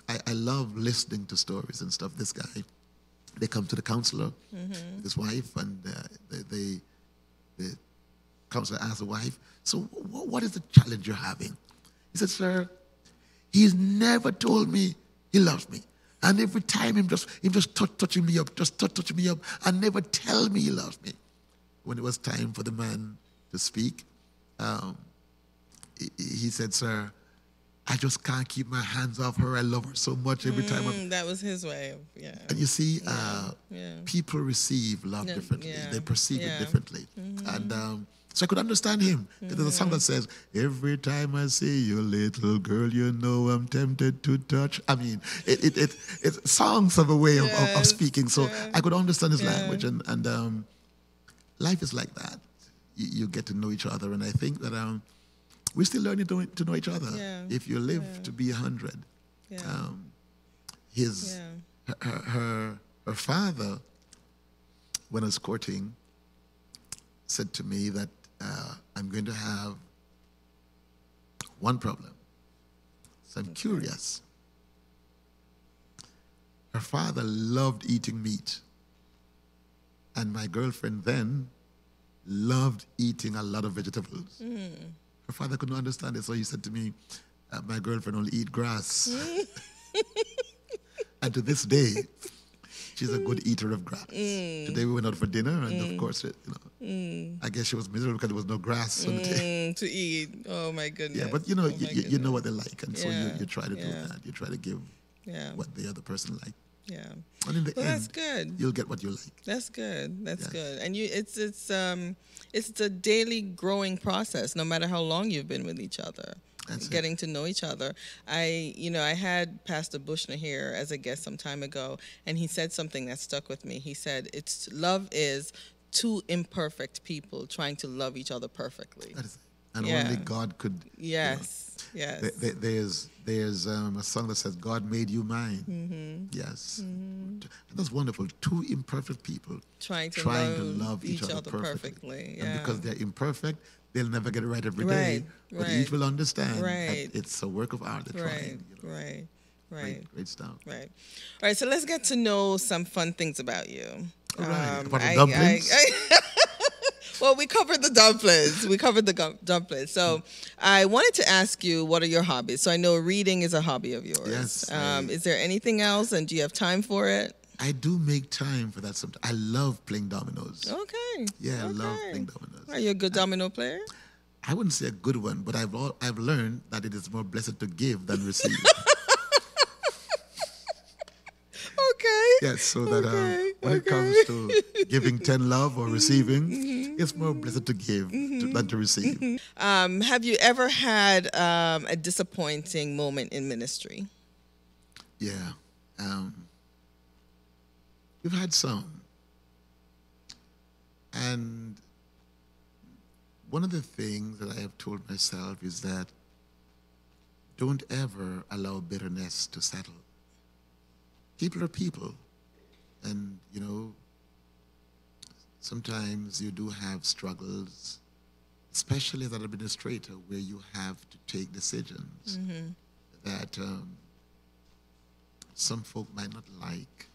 I love listening to stories and stuff. This guy, they come to the counselor, mm-hmm. with his wife, and the counselor asks the wife, so what is the challenge you're having? He said, sir, he's never told me he loves me. And every time him just touching me up, touching me up, and never tell me he loves me. When it was time for the man to speak, he said, sir, I just can't keep my hands off her. I love her so much every time. That was his way of, And you see, people receive love differently. They perceive it differently. Mm-hmm. And so I could understand him. Mm-hmm. There's a song that says, every time I see you, little girl, you know I'm tempted to touch. I mean, it's songs have a way of speaking. So I could understand his language. And life is like that. You get to know each other. And I think that we're still learning to know each other. Yeah. If you live to be 100, her father, when I was courting, said to me that I'm going to have one problem. So I'm curious. Her father loved eating meat. And my girlfriend then loved eating a lot of vegetables. Mm. Her father couldn't understand it, so he said to me, my girlfriend only eat grass. And to this day, she's a good eater of grass. Today we went out for dinner, and of course, I guess she was miserable because there was no grass on the table. To eat. Oh my goodness. Yeah, but you know what they like, and so you try to do that. You try to give what the other person likes. Yeah. And in the end, that's good. You'll get what you like. That's good. That's good. And it's a daily growing process, no matter how long you've been with each other. Getting to know each other. I had Pastor Bushner here as a guest some time ago, and he said something that stuck with me. He said, love is two imperfect people trying to love each other perfectly. That is it. And only God could. Yes. Yes. There's a song that says, God made you mine. Mm-hmm. Yes. Mm-hmm. That's wonderful. Two imperfect people trying to love each other perfectly. Yeah. And because they're imperfect, they'll never get it right every day. But each will understand that it's a work of art. They're trying. Right. Great stuff. Right. All right, so let's get to know some fun things about you. All right. Apart from dumplings. Well, we covered the dumplings. So I wanted to ask you, what are your hobbies? So I know reading is a hobby of yours. Yes. Is there anything else, and do you have time for it? I do make time for that sometimes. I love playing dominoes. Okay. Yeah, I love playing dominoes. Are you a good domino player? I wouldn't say a good one, but I've learned that it is more blessed to give than receive. Okay. Yes, so that when it comes to giving 10 love or receiving, it's more blessed to give than to receive. Have you ever had a disappointing moment in ministry? Yeah. We've had some. And one of the things that I have told myself is that don't ever allow bitterness to settle. People are people. And, you know, sometimes you do have struggles, especially as an administrator, where you have to take decisions that some folk might not like,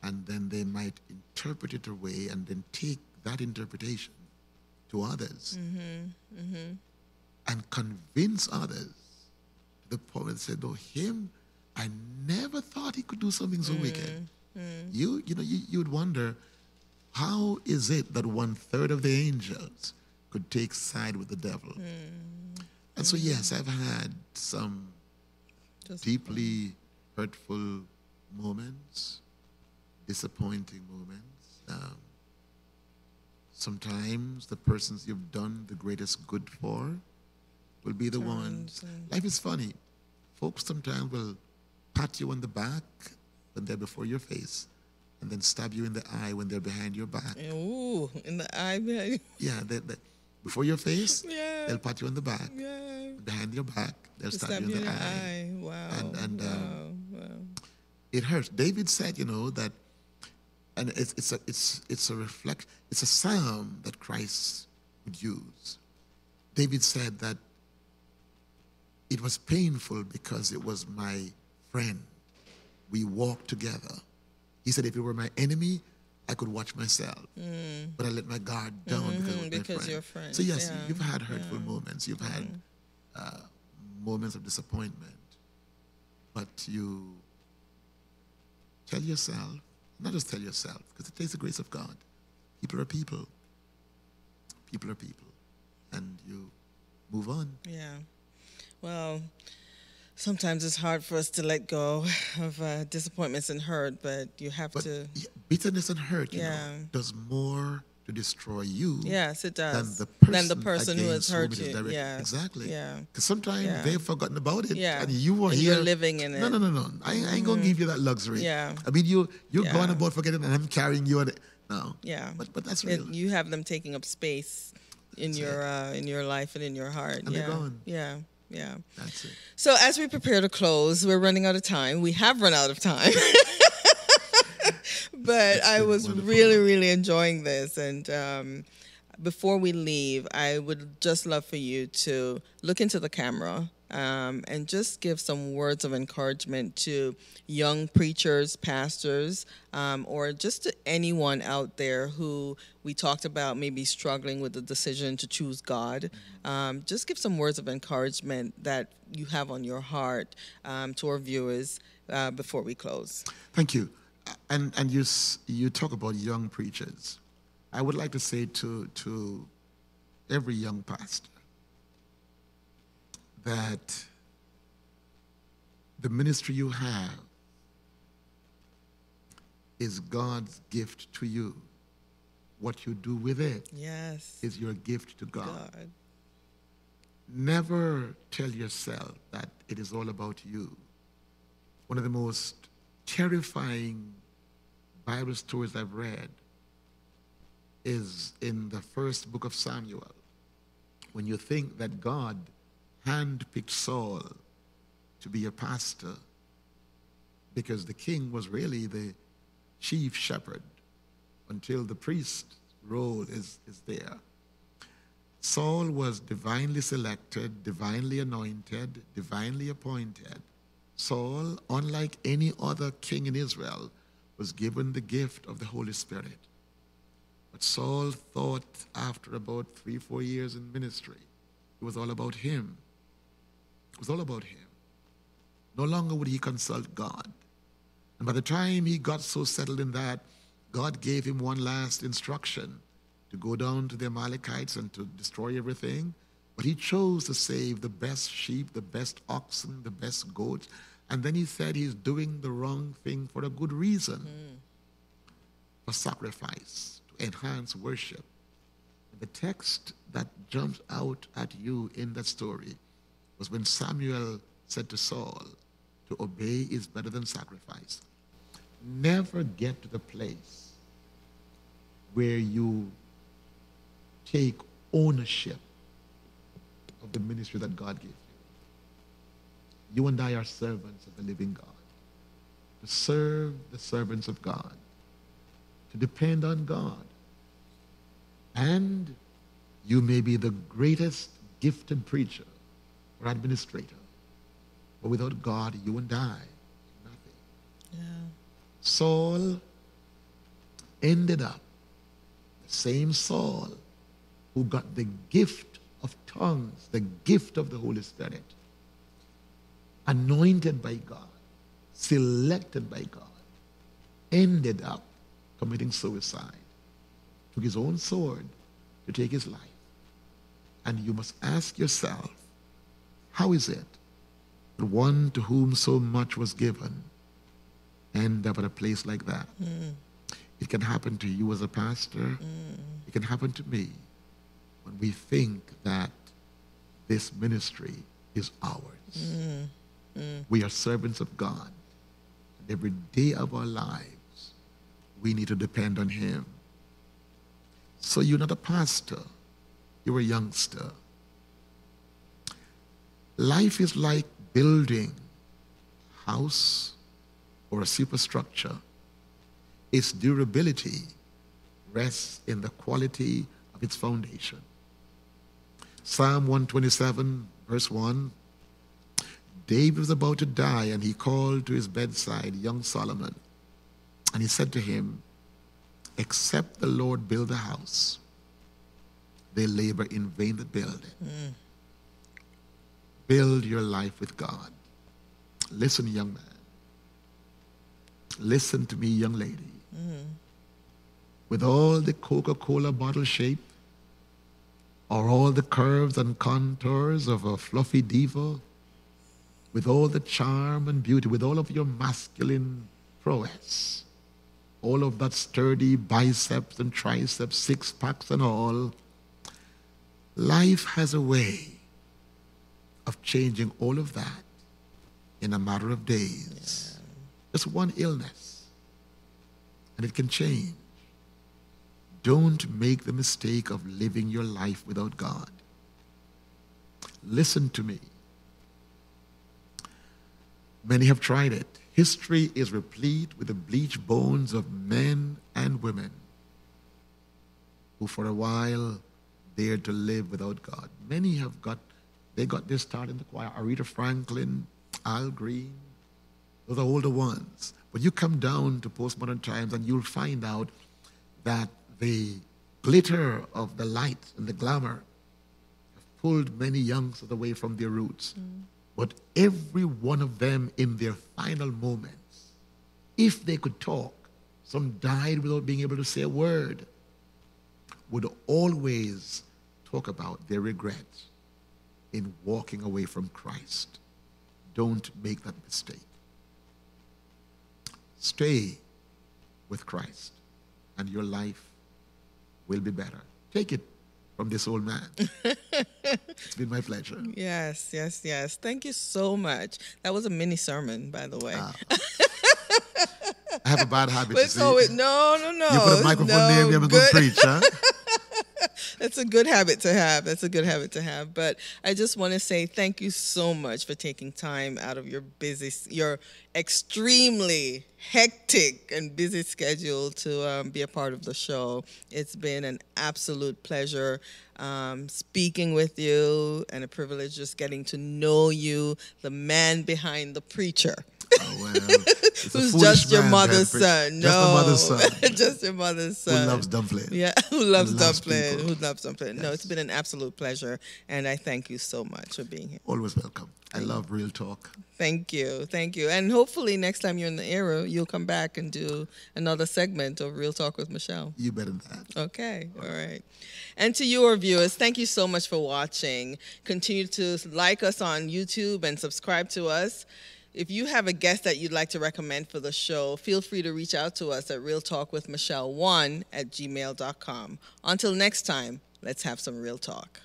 and then they might interpret it away and then take that interpretation to others and convince others to the point where they said, "Oh, him, I never thought he could do something so wicked." You know, you'd wonder, how is it that 1/3 of the angels could take side with the devil? And so, yes, I've had some deeply hurtful moments, disappointing moments. Sometimes the persons you've done the greatest good for will be the ones. Life is funny. Folks sometimes will pat you on the back when they're before your face, and then stab you in the eye when they're behind your back. Ooh, in the eye behind. Yeah, before your face, Yeah. they'll pat you on the back. Yeah. Behind your back, they'll stab you in the eye. Wow. And wow. it hurts. David said, you know, that, and it's a psalm that Christ would use. David said that it was painful because it was my friend. We walked together. He said, if it were my enemy, I could watch myself. But I let my guard down because it was my friend. You're friends. So yes, you've had hurtful moments. You've had moments of disappointment. But you tell yourself, not just tell yourself, because it takes the grace of God. People are people. People are people. And you move on. Yeah. Well, sometimes it's hard for us to let go of disappointments and hurt, but you have to. Bitterness and hurt, you know, does more to destroy you. Yes, it does. Than the person who has hurt you. you. Yes. Exactly. Yeah. Because sometimes they've forgotten about it. Yeah. And you were here. You're living in it. No. I ain't going to give you that luxury. Yeah. I mean, you're going about forgetting, and I'm carrying you on it. No. Yeah. But that's real. You have them taking up space in your life and in your heart. And they're gone. Yeah. Yeah. That's it. So as we prepare to close, we're running out of time. We have run out of time. But I was really, really enjoying this. And before we leave, I would just love for you to look into the camera and just give some words of encouragement to young preachers, pastors, or just to anyone out there who we talked about maybe struggling with the decision to choose God. Just give some words of encouragement that you have on your heart to our viewers before we close. Thank you. And you talk about young preachers. I would like to say to every young pastor that the ministry you have is God's gift to you. What you do with it is your gift to God. Never tell yourself that it is all about you. One of the most terrifying Bible stories I've read is in the first book of Samuel, when you think that God handpicked Saul to be a pastor because the king was really the chief shepherd until the priest role is there. Saul was divinely selected, divinely anointed, divinely appointed. Saul, unlike any other king in Israel, was given the gift of the Holy Spirit. But Saul thought after about 3-4 years in ministry, it was all about him. It was all about him. No longer would he consult God. And by the time he got so settled in that, God gave him one last instruction to go down to the Amalekites and to destroy everything. But he chose to save the best sheep, the best oxen, the best goats. And then he said he's doing the wrong thing for a good reason, for sacrifice, to enhance worship. The text that jumps out at you in that story was when Samuel said to Saul, to obey is better than sacrifice. Never get to the place where you take ownership of the ministry that God gave you. You and I are servants of the living God. To serve the servants of God. To depend on God. And you may be the greatest gifted preacher or administrator. But without God, you and I, nothing. Yeah. Saul ended up the same Saul who got the gift of tongues, the gift of the Holy Spirit, anointed by God, selected by God, ended up committing suicide, took his own sword to take his life. And you must ask yourself, how is it that one to whom so much was given end up at a place like that? It can happen to you as a pastor. It can happen to me when we think that this ministry is ours. We are servants of God. And every day of our lives, we need to depend on him. So you're not a pastor. You're a youngster. Life is like building a house or a superstructure. Its durability rests in the quality of its foundation. Psalm 127, verse 1, David was about to die, and he called to his bedside young Solomon. And he said to him, except the Lord build a house, they labor in vain that build it. Build your life with God. Listen, young man. Listen to me, young lady. With all the Coca-Cola bottle shape, or all the curves and contours of a fluffy diva, with all the charm and beauty, with all of your masculine prowess, all of that sturdy biceps and triceps, six-packs and all, life has a way of changing all of that in a matter of days. Just one illness, and it can change. Don't make the mistake of living your life without God. Listen to me. Many have tried it. History is replete with the bleached bones of men and women who for a while dared to live without God. Many got their start in the choir. Aretha Franklin, Al Green, those are older ones. But you come down to postmodern times and you'll find out that the glitter of the light and the glamour have pulled many youngsters away from their roots. But every one of them in their final moments, if they could talk, some died without being able to say a word, would always talk about their regrets in walking away from Christ. Don't make that mistake. Stay with Christ, and your life will be better. Take it from this old man. It's been my pleasure. Yes. Thank you so much. That was a mini sermon, by the way. I have a bad habit. No. You put a microphone near me, I'm going to preach, huh? That's a good habit to have. But I just want to say thank you so much for taking time out of your extremely hectic and busy schedule to be a part of the show. It's been an absolute pleasure speaking with you, and a privilege just getting to know you, the man behind the preacher. Oh, well, it's a Who's foolish just your man to have mother's preached. son. Just my mother's No. son. Just your mother's son. Who loves dumpling. Yeah, who loves dumpling. people. Who loves dumpling. No, Yes. it's been an absolute pleasure. And I thank you so much for being here. Always welcome. I love real talk. Thank you. Thank you. And hopefully next time you're in the area, you'll come back and do another segment of Real Talk with Michelle. You better than that. Okay. All right. And to your viewers, thank you so much for watching. Continue to like us on YouTube and subscribe to us. If you have a guest that you'd like to recommend for the show, feel free to reach out to us at realtalkwithmichelle1@gmail.com. Until next time, let's have some real talk.